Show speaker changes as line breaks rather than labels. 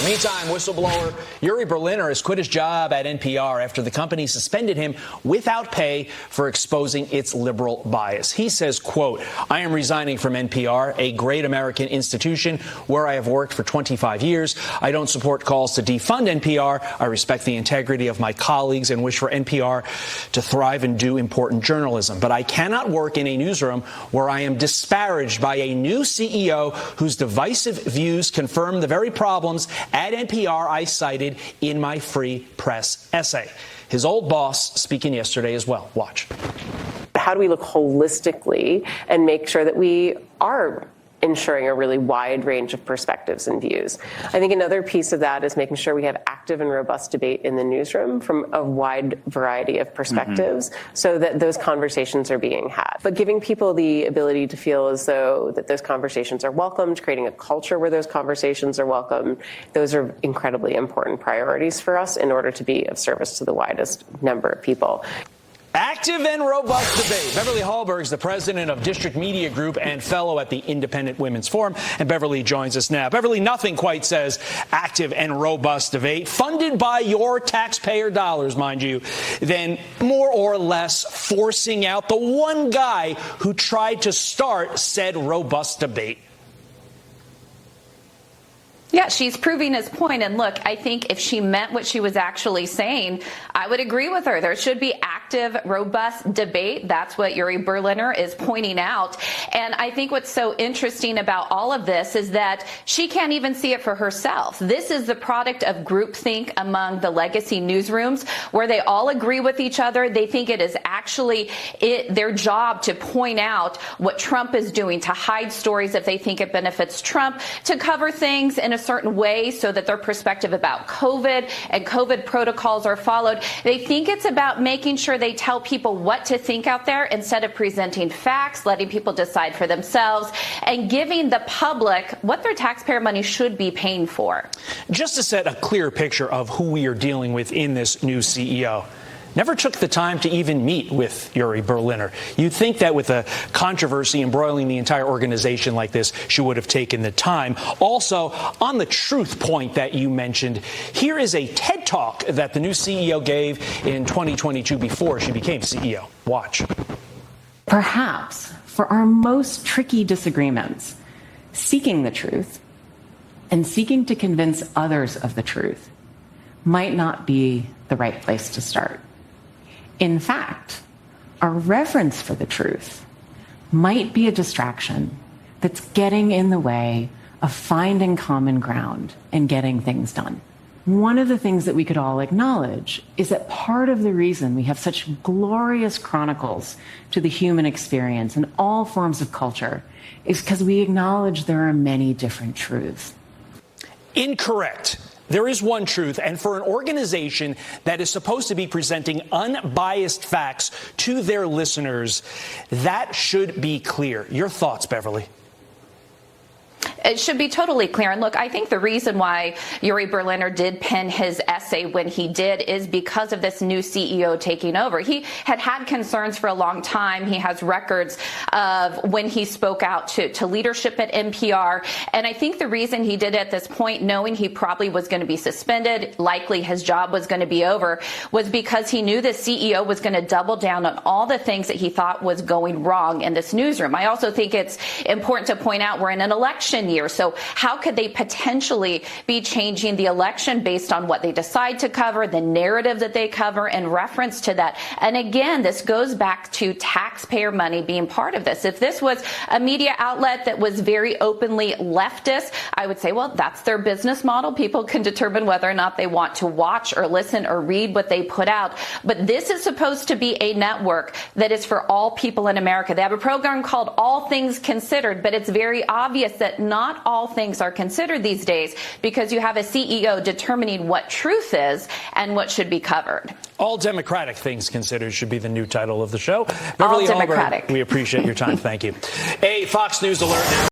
Meantime, whistleblower Yuri Berliner has quit his job at NPR after the company suspended him without pay for exposing its liberal bias. He says, quote, "I am resigning from NPR, a great American institution where I have worked for 25 years. I don't support calls to defund NPR. I respect the integrity of my colleagues and wish for NPR to thrive and do important journalism. But I cannot work in a newsroom where I am disparaged by a new CEO whose divisive views confirm the very problems at NPR I cited in my free press essay." His old boss speaking yesterday as well. Watch.
How do we look holistically and make sure that we are ensuring a really wide range of perspectives and views? I think another piece of that is making sure we have active and robust debate in the newsroom from a wide variety of perspectives so that those conversations are being had. But giving people the ability to feel as though that those conversations are welcomed, creating a culture where those conversations are welcomed, those are incredibly important priorities for us in order to be of service to the widest number of people.
Active and robust debate. Beverly Hallberg is the president of District Media Group and fellow at the Independent Women's Forum. And Beverly joins us now. Beverly, nothing quite says active and robust debate, funded by your taxpayer dollars, mind you, than more or less forcing out the one guy who tried to start said robust debate.
Yeah, she's proving his point. And look, I think if she meant what she was actually saying, I would agree with her. There should be active, robust debate. That's what Yuri Berliner is pointing out. And I think what's so interesting about all of this is that she can't even see it for herself. This is the product of groupthink among the legacy newsrooms where they all agree with each other. They think it is actually their job to point out what Trump is doing, to hide stories if they think it benefits Trump, to cover things in a certain way so that their perspective about COVID and COVID protocols are followed. They think it's about making sure they tell people what to think out there instead of presenting facts, letting people decide for themselves, and giving the public what their taxpayer money should be paying for.
Just to set a clear picture of who we are dealing with in this new CEO. Never took the time to even meet with Yuri Berliner. You'd think that with a controversy embroiling the entire organization like this, she would have taken the time. Also, on the truth point that you mentioned, here is a TED Talk that the new CEO gave in 2022 before she became CEO. Watch.
Perhaps for our most tricky disagreements, seeking the truth and seeking to convince others of the truth might not be the right place to start. In fact, our reverence for the truth might be a distraction that's getting in the way of finding common ground and getting things done. One of the things that we could all acknowledge is that part of the reason we have such glorious chronicles to the human experience in all forms of culture is because we acknowledge there are many different truths.
Incorrect. There is one truth, and for an organization that is supposed to be presenting unbiased facts to their listeners, that should be clear. Your thoughts, Beverly?
It should be totally clear. And look, I think the reason why Yuri Berliner did pen his essay when he did is because of this new CEO taking over. He had had concerns for a long time. He has records of when he spoke out to leadership at NPR. And I think the reason he did it at this point, knowing he probably was going to be suspended, likely his job was going to be over, was because he knew the CEO was going to double down on all the things that he thought was going wrong in this newsroom. I also think it's important to point out we're in an election year. So how could they potentially be changing the election based on what they decide to cover, the narrative that they cover in reference to that? And again, this goes back to taxpayer money being part of this. If this was a media outlet that was very openly leftist, I would say, well, that's their business model. People can determine whether or not they want to watch or listen or read what they put out. But this is supposed to be a network that is for all people in America. They have a program called All Things Considered, but it's very obvious that not all things are considered these days because you have a CEO determining what truth is and what should be covered.
All Democratic Things Considered should be the new title of the show.
Beverly Hallberg,
we appreciate your time. Thank you. A Fox News alert now.